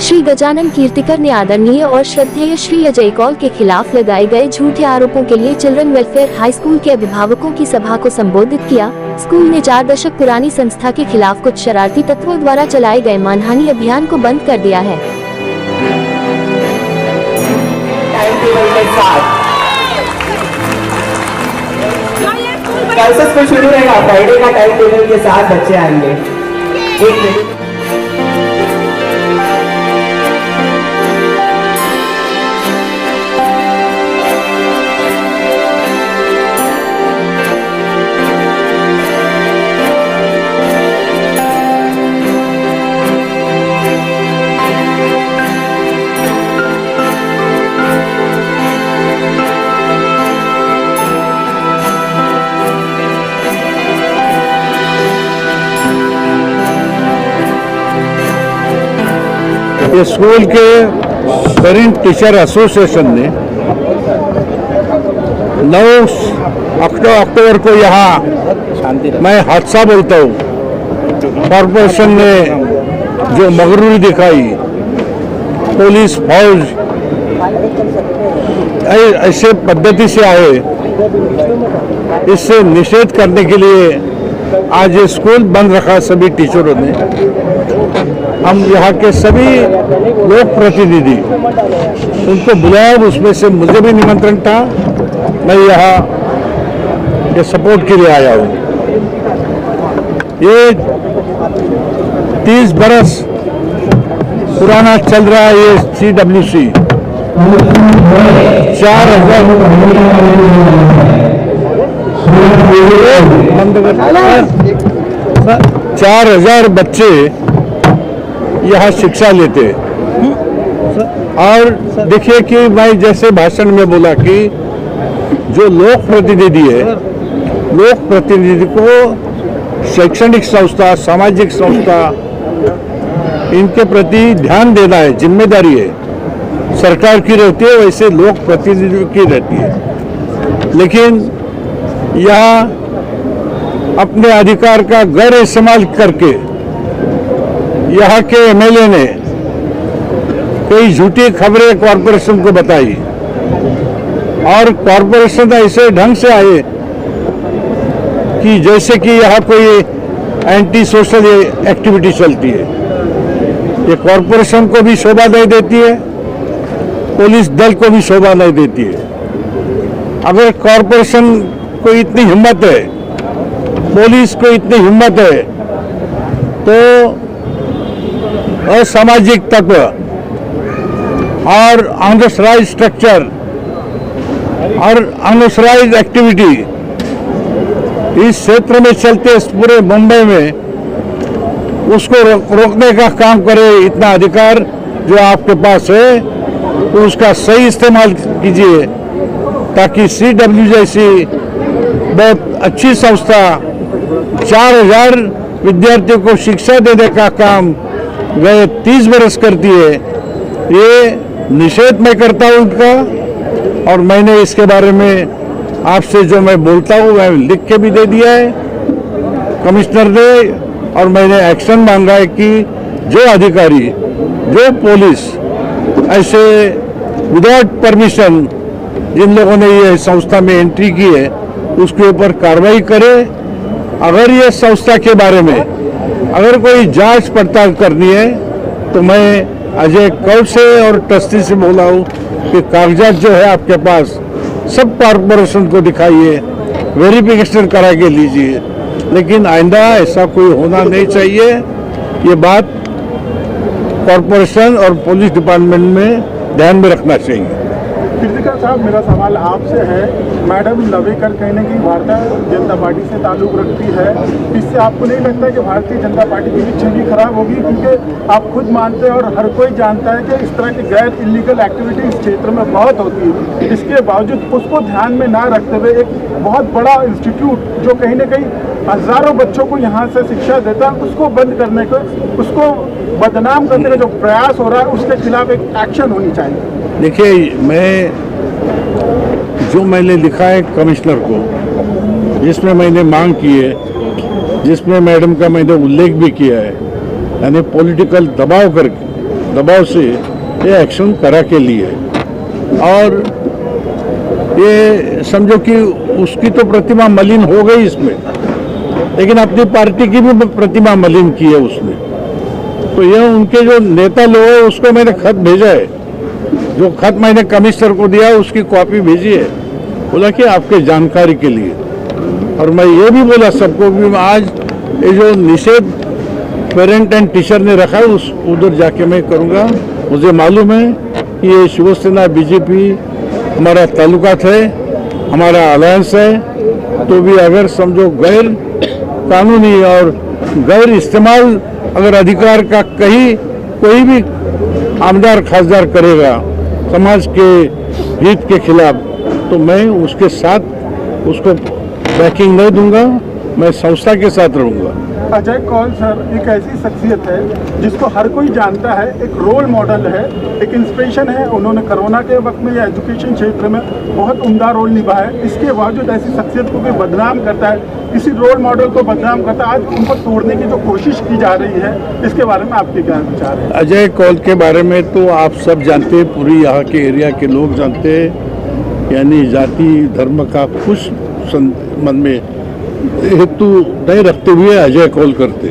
श्री गजानन कीर्तिकर ने आदरणीय और श्रद्धेय श्री अजय कौल के खिलाफ लगाए गए झूठे आरोपों के लिए चिल्ड्रन वेलफेयर हाई स्कूल के अभिभावकों की सभा को संबोधित किया। स्कूल ने 4 दशक पुरानी संस्था के खिलाफ कुछ शरारती तत्वों द्वारा चलाए गए मानहानि अभियान को बंद कर दिया है। कल से स्कूल शुरू रहेगा, फ्राइडे का टाइम टेबल के साथ बच्चे आएंगे। एक मिनट। ये स्कूल के पेरेंट टीचर एसोसिएशन ने 9 अक्टूबर को यहाँ मैं हादसा बोलता हूँ, कॉरपोरेशन ने जो मगरूरी दिखाई, पुलिस फौज ऐसे पद्धति से आए, इससे निषेध करने के लिए आज ये स्कूल बंद रखा सभी टीचरों ने। हम यहाँ के सभी लोक प्रतिनिधि उनको बुलाया, उसमें से मुझे भी निमंत्रण था। मैं यहाँ ये सपोर्ट के लिए आया हूँ। ये 30 बरस पुराना चल रहा है ये CWC। 4,000 बच्चे यहाँ शिक्षा लेते। और देखिए कि मैं जैसे भाषण में बोला कि जो लोक प्रतिनिधि है, लोक प्रतिनिधि को शैक्षणिक संस्था, सामाजिक संस्था, इनके प्रति ध्यान देना है, जिम्मेदारी है। सरकार की रहती है, वैसे लोक प्रतिनिधि की रहती है। लेकिन यहाँ अपने अधिकार का गैर इस्तेमाल करके यहाँ के MLA ने कोई झूठी खबरें कॉरपोरेशन को बताई और कॉरपोरेशन ऐसे ढंग से आए कि जैसे कि यहाँ कोई एंटी सोशल एक्टिविटी चलती है। ये कॉरपोरेशन को भी शोभा नहीं देती है, पुलिस दल को भी शोभा नहीं देती है। अगर कॉरपोरेशन को इतनी हिम्मत है, पुलिस को इतनी हिम्मत है, तो असामाजिक तत्व और अनऑथराइज्ड स्ट्रक्चर और अनऑथराइज्ड एक्टिविटी इस क्षेत्र में चलते पूरे मुंबई में, उसको रोकने का काम करे। इतना अधिकार जो आपके पास है तो उसका सही इस्तेमाल कीजिए, ताकि CW जैसी बहुत अच्छी संस्था 4,000 विद्यार्थियों को शिक्षा देने का काम गए 30 बरस करती है। ये निषेध मैं करता हूँ उनका, और मैंने इसके बारे में आपसे जो मैं बोलता हूँ मैं लिख के भी दे दिया है कमिश्नर ने, और मैंने एक्शन मांगा है कि जो अधिकारी, जो पुलिस ऐसे विदाउट परमिशन जिन लोगों ने ये संस्था में एंट्री की है उसके ऊपर कार्रवाई करे। अगर ये संस्था के बारे में अगर कोई जांच पड़ताल करनी है तो मैं अजय कौल से और ट्रस्टी से बोला हूँ कि कागजात जो है आपके पास सब कॉरपोरेशन को दिखाइए, वेरिफिकेशन करा के लीजिए। लेकिन आइंदा ऐसा कोई होना नहीं चाहिए। ये बात कॉरपोरेशन और पुलिस डिपार्टमेंट में ध्यान में रखना चाहिए। कीर्तिकर साहब, मेरा सवाल आपसे है, मैडम लवेकर कहीं ना कहीं भारतीय जनता पार्टी से ताल्लुक रखती है, इससे आपको नहीं लगता कि भारतीय जनता पार्टी की भी छवि खराब होगी? क्योंकि आप खुद मानते हैं और हर कोई जानता है कि इस तरह की गैर इलीगल एक्टिविटी इस क्षेत्र में बहुत होती है। इसके बावजूद उसको ध्यान में ना रखते हुए एक बहुत बड़ा इंस्टीट्यूट जो कहीं ना कहीं हजारों बच्चों को यहाँ से शिक्षा देता है, उसको बंद करने को, उसको बदनाम करने का जो प्रयास हो रहा है, उसके खिलाफ एक एक्शन होनी चाहिए। देखिए, मैंने लिखा है कमिश्नर को, जिसमें मैंने मांग की है, जिसमें मैडम का मैंने उल्लेख भी किया है, यानी पॉलिटिकल दबाव करके दबाव से ये एक्शन करा के लिए, और ये समझो कि उसकी तो प्रतिमा मलिन हो गई इसमें, लेकिन अपनी पार्टी की भी प्रतिमा मलिन की है उसने। तो ये उनके जो नेता लोग हैं उसको मैंने खत भेजा है, जो खत मैंने कमिश्नर को दिया उसकी कॉपी भेजी है, बोला कि आपके जानकारी के लिए। और मैं ये भी बोला सबको भी आज ये जो निषेध पेरेंट एंड टीचर ने रखा है उस उधर जाके मैं करूँगा। मुझे मालूम है कि ये शिवसेना बीजेपी हमारा ताल्लुकात है, हमारा अलायंस है, तो भी अगर समझो गैर कानूनी और गैर इस्तेमाल अगर अधिकार का कहीं कोई भी आमदार खासदार करेगा समाज के हित के खिलाफ, तो मैं उसके साथ उसको बैकिंग नहीं दूंगा, मैं संस्था के साथ रहूंगा। अजय कौल सर एक ऐसी शख्सियत है जिसको हर कोई जानता है, एक रोल मॉडल है, एक इंस्पिरेशन है। उन्होंने कोरोना के वक्त में या एजुकेशन क्षेत्र में बहुत उम्दा रोल निभाया है। इसके बावजूद ऐसी शख्सियत को भी बदनाम करता है, किसी रोल मॉडल को बदनाम करता है, आज उनको तोड़ने की जो कोशिश की जा रही है, इसके बारे में आपके क्या विचार है? अजय कौल के बारे में तो आप सब जानते हैं, पूरी यहाँ के एरिया के लोग जानते हैं, यानी जाति धर्म का कुछ मन में हेतु नहीं रखते हुए अजय कौल करते।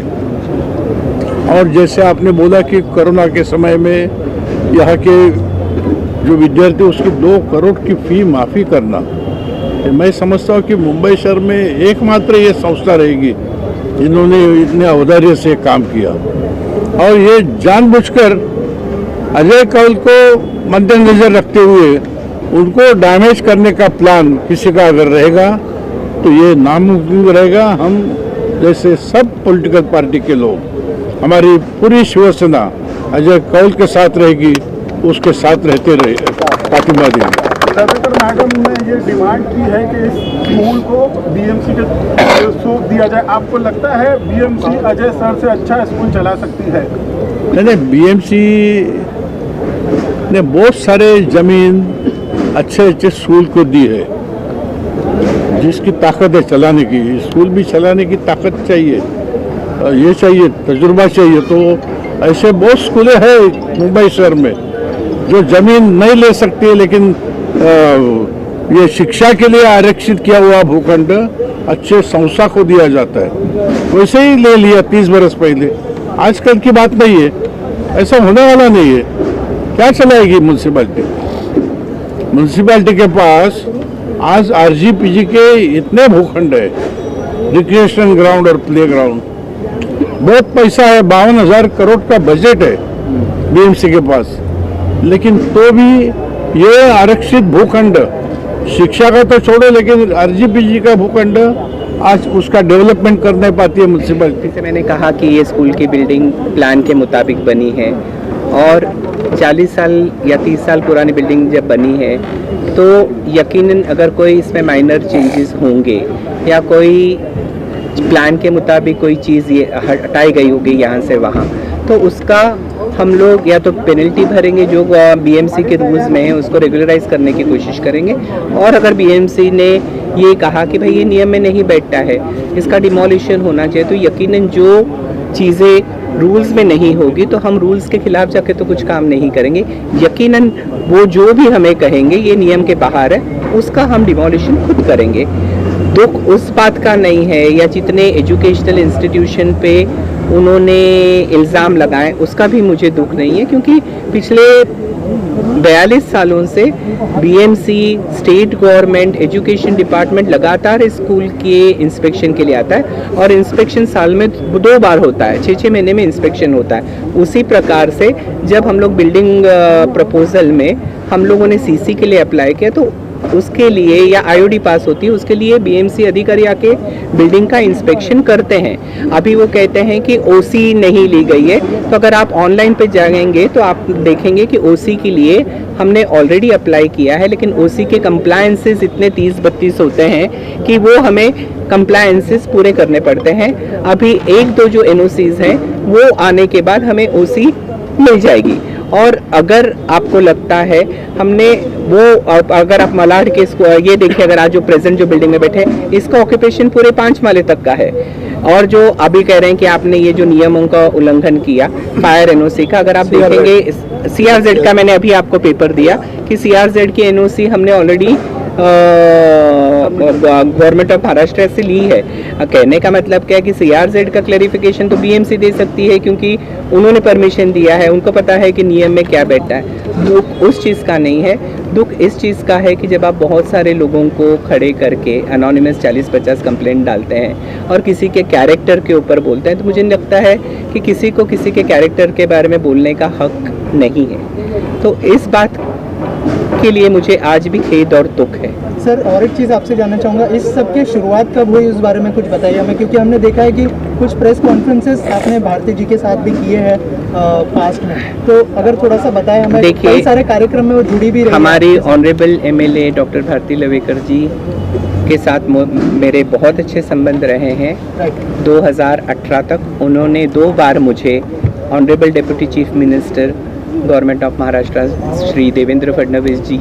और जैसे आपने बोला कि कोरोना के समय में यहाँ के जो विद्यार्थी उसकी 2 करोड़ की फी माफ़ी करना, मैं समझता हूँ कि मुंबई शहर में एकमात्र ये संस्था रहेगी जिन्होंने इतने औदार्य से काम किया। और ये जानबूझकर अजय कौल को मद्देनजर रखते हुए उनको डैमेज करने का प्लान किसी का अगर रहेगा तो ये नामुमकिन रहेगा। हम जैसे सब पॉलिटिकल पार्टी के लोग, हमारी पूरी शिवसेना अजय कौल के साथ रहेगी, उसके साथ रहते रहे प्रतिमा देंगे। रविकर मैडम ने ये डिमांड की है कि इस स्कूल को बीएमसी के सौंप दिया जाए। आपको लगता है बीएमसी अजय सर से अच्छा स्कूल चला सकती है? नहीं, बीएमसी ने बहुत सारे जमीन अच्छे स्कूल को दी है, जिसकी ताकत है चलाने की। स्कूल भी चलाने की ताकत चाहिए, ये चाहिए, तजुर्बा चाहिए। तो ऐसे बहुत स्कूलें हैं मुंबई शहर में जो जमीन नहीं ले सकती, लेकिन ये शिक्षा के लिए आरक्षित किया हुआ भूखंड अच्छे संस्था को दिया जाता है। वैसे ही ले लिया 30 बरस पहले, आजकल की बात नहीं है, ऐसा होने वाला नहीं है। क्या चलाएगी म्यूनसिपैलिटी? म्यूनसिपैलिटी के पास आज आरजीपीजी के इतने भूखंड है, रिक्रिएशन ग्राउंड और प्ले ग्राउंड, बहुत पैसा है, 52,000 करोड़ का बजट है बीएमसी के पास, लेकिन तो भी ये आरक्षित भूखंड, शिक्षा का तो छोड़ो, लेकिन आरजीपीजी का भूखंड आज उसका डेवलपमेंट कर नहीं पाती है म्यूनसिपैलिटी। जैसे मैंने कहा कि ये स्कूल की बिल्डिंग प्लान के मुताबिक बनी है और 40 साल या 30 साल पुरानी बिल्डिंग जब बनी है तो यकीनन अगर कोई इसमें माइनर चेंजेस होंगे या कोई प्लान के मुताबिक कोई चीज़ ये हटाई गई होगी यहाँ से वहाँ, तो उसका हम लोग या तो पेनल्टी भरेंगे जो बीएमसी के रूल्स में है, उसको रेगुलराइज करने की कोशिश करेंगे। और अगर बीएमसी ने ये कहा कि भाई ये नियम में नहीं बैठता है, इसका डिमोलिशन होना चाहिए, तो यकीनन जो चीज़ें रूल्स में नहीं होगी तो हम रूल्स के खिलाफ जाके तो कुछ काम नहीं करेंगे। यकीनन वो जो भी हमें कहेंगे ये नियम के बाहर है, उसका हम डिमोलिशन खुद करेंगे। दुख उस बात का नहीं है या जितने एजुकेशनल इंस्टीट्यूशन पे उन्होंने इल्ज़ाम लगाए उसका भी मुझे दुख नहीं है, क्योंकि पिछले 42 सालों से BMC, state government, education department लगातार स्कूल के इंस्पेक्शन के लिए आता है और इंस्पेक्शन साल में 2 बार होता है, 6-6 महीने में इंस्पेक्शन होता है। उसी प्रकार से जब हम लोग बिल्डिंग प्रपोजल में हम लोगों ने सीसी के लिए अप्लाई किया तो उसके लिए या आईओडी पास होती है, उसके लिए बीएमसी अधिकारी आके बिल्डिंग का इंस्पेक्शन करते हैं। अभी वो कहते हैं कि ओसी नहीं ली गई है, तो अगर आप ऑनलाइन पे जाएंगे तो आप देखेंगे कि ओसी के लिए हमने ऑलरेडी अप्लाई किया है, लेकिन ओसी के कंप्लायंसेस इतने 30-32 होते हैं कि वो हमें कंप्लायंसेस पूरे करने पड़ते हैं। अभी 1-2 जो एनओसीज हैं वो आने के बाद हमें ओसी मिल जाएगी। और अगर आपको लगता है हमने वो, अगर आप मलाड के ये देखिए, अगर आज जो प्रेजेंट जो बिल्डिंग में बैठे हैं इसका ऑक्यूपेशन पूरे 5 माले तक का है, और जो अभी कह रहे हैं कि आपने ये जो नियमों का उल्लंघन किया फायर एनओसी का, अगर आप देखेंगे CRZ का मैंने अभी आपको पेपर दिया कि CRZ की NOC हमने ऑलरेडी गवर्नमेंट ऑफ महाराष्ट्र से ली है। कहने का मतलब क्या है कि CRZ का क्लैरिफिकेशन तो BMC दे सकती है क्योंकि उन्होंने परमिशन दिया है, उनको पता है कि नियम में क्या बैठा है। दुख उस चीज़ का नहीं है, दुख इस चीज़ का है कि जब आप बहुत सारे लोगों को खड़े करके अनोनिमस 40-50 कंप्लेंट डालते हैं और किसी के कैरेक्टर के ऊपर बोलते हैं, तो मुझे लगता है कि किसी को किसी के कैरेक्टर के बारे में बोलने का हक नहीं है। तो इस बात के लिए मुझे आज भी खेद और दुख है। सर, और एक चीज़ आपसे जानना चाहूँगा, इस सब की शुरुआत कब हुई उस बारे में कुछ बताइए हमें, क्योंकि हमने देखा है कि कुछ प्रेस कॉन्फ्रेंसेस आपने भारती जी के साथ भी किए हैं पास्ट में, तो अगर थोड़ा सा बताएं हमें। देखिए, कई सारे कार्यक्रम में वो जुड़ी भी रही। हमारी honourable MLA doctor Bharati Lavekar ji के साथ मेरे बहुत अच्छे संबंध रहे हैं। 2018 तक उन्होंने 2 बार मुझे honourable deputy chief minister government of Maharashtra Shri Devendra Fadnavis ji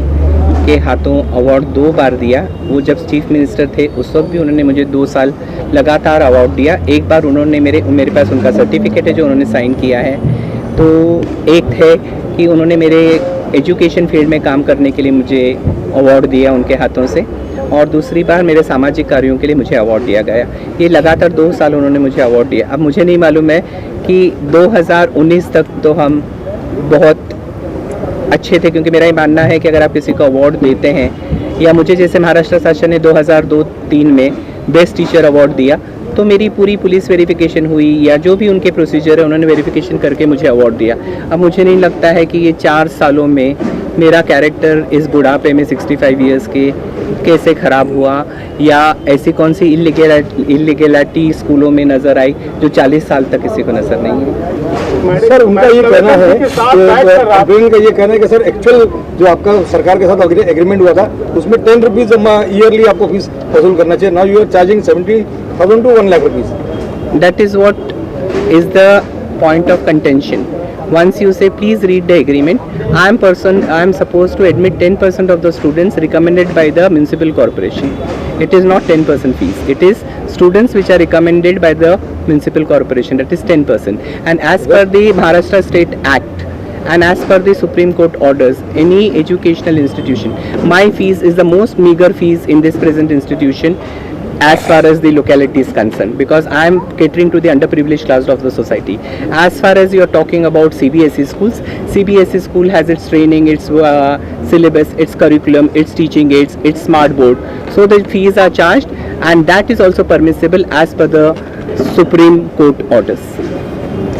के हाथों अवार्ड 2 बार दिया। वो जब चीफ मिनिस्टर थे उस वक्त भी उन्होंने मुझे 2 साल लगातार अवार्ड दिया। एक बार उन्होंने मेरे पास उनका सर्टिफिकेट है जो उन्होंने साइन किया है। तो एक है कि उन्होंने मेरे एजुकेशन फील्ड में काम करने के लिए मुझे अवार्ड दिया उनके हाथों से, और दूसरी बार मेरे सामाजिक कार्यों के लिए मुझे अवार्ड दिया गया। ये लगातार 2 साल उन्होंने मुझे अवार्ड दिया। अब मुझे नहीं मालूम है कि 2019 तक तो हम बहुत अच्छे थे, क्योंकि मेरा ये मानना है कि अगर आप किसी को अवार्ड देते हैं, या मुझे जैसे महाराष्ट्र शासन ने 2002-03 में बेस्ट टीचर अवार्ड दिया, तो मेरी पूरी पुलिस वेरिफिकेशन हुई या जो भी उनके प्रोसीजर है उन्होंने वेरिफिकेशन करके मुझे अवार्ड दिया। अब मुझे नहीं लगता है कि ये 4 सालों में मेरा कैरेक्टर इस बुढ़ापे में 65 ईयर्स के कैसे ख़राब हुआ, या ऐसी कौन सी इलीगैलिटी स्कूलों में नज़र आई जो 40 साल तक किसी को नज़र नहीं है। सर, उनका ये कहना है ये कहना है कि सर एक्चुअल जो आपका सरकार के साथ एग्रीमेंट हुआ था उसमें 10 रुपीज़ ईयरली आपको फीस वसूल करना चाहिए। Now you are charging 70,000 to 1 lakh rupees. That is what is the point of contention. Once you say please read the agreement, I am supposed to admit 10% of the students recommended by the municipal corporation. It is not 10% fees. It is students which are recommended by the municipal corporation. That is 10%. And as per the Maharashtra State Act and as per the Supreme Court orders, any educational institution, my fees is the most meager fees in this present institution as far as the locality is concerned, because I am catering to the underprivileged class of the society. As far as you are talking about CBSE schools, CBSE school has its training, its syllabus, its curriculum, its teaching aids, its smart board. So the fees are charged, and that is also permissible as per the Supreme Court orders.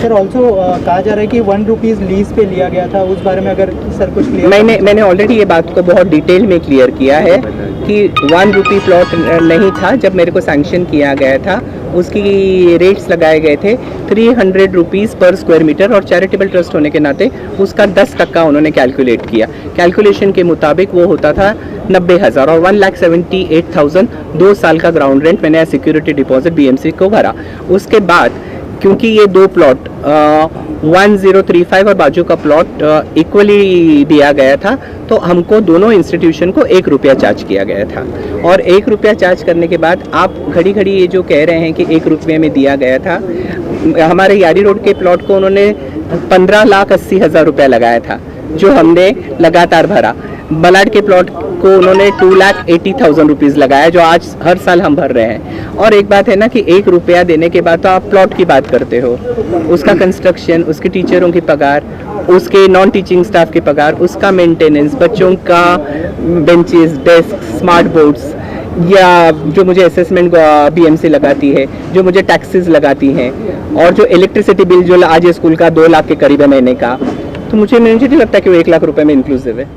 Sir, also कहा जा रहा है कि 1 rupees lease पे लिया गया था, उस बारे में अगर सर कुछ क्लियर। मैंने ऑलरेडी ये बात को बहुत डिटेल में क्लियर किया है कि 1 रुपी प्लॉट नहीं था। जब मेरे को सैंक्शन किया गया था उसकी रेट्स लगाए गए थे 300 रुपीज़ पर स्क्वायर मीटर, और चैरिटेबल ट्रस्ट होने के नाते उसका 10% उन्होंने कैलकुलेट किया। कैलकुलेशन के मुताबिक वो होता था 90,000 और 1,78,000 2 साल का ग्राउंड रेंट मैंने सिक्योरिटी डिपॉजिट BMC को भरा। उसके बाद क्योंकि ये 2 प्लॉट 1035 और बाजू का प्लॉट इक्वली दिया गया था, तो हमको दोनों इंस्टीट्यूशन को 1 रुपया चार्ज किया गया था। और 1 रुपया चार्ज करने के बाद आप घड़ी घड़ी ये जो कह रहे हैं कि 1 रुपये में दिया गया था, हमारे यारी रोड के प्लॉट को उन्होंने 15,80,000 रुपया लगाया था जो हमने लगातार भरा। बलाड के प्लॉट को उन्होंने 2,80,000 रुपीज़ लगाया जो आज हर साल हम भर रहे हैं। और एक बात है ना कि 1 रुपया देने के बाद तो आप प्लॉट की बात करते हो, उसका कंस्ट्रक्शन, उसके टीचरों की पगार, उसके नॉन टीचिंग स्टाफ की पगार, उसका मेंटेनेंस, बच्चों का बेंचेस, डेस्क, स्मार्ट बोर्ड्स, या जो मुझे असेसमेंट BMC लगाती है, जो मुझे टैक्सेस लगाती हैं, और जो इलेक्ट्रिसिटी बिल जो आज स्कूल का 2 लाख के करीब है महीने का, तो मुझे नहीं लगता कि वो 1 लाख रुपए में इंक्लूसिव है।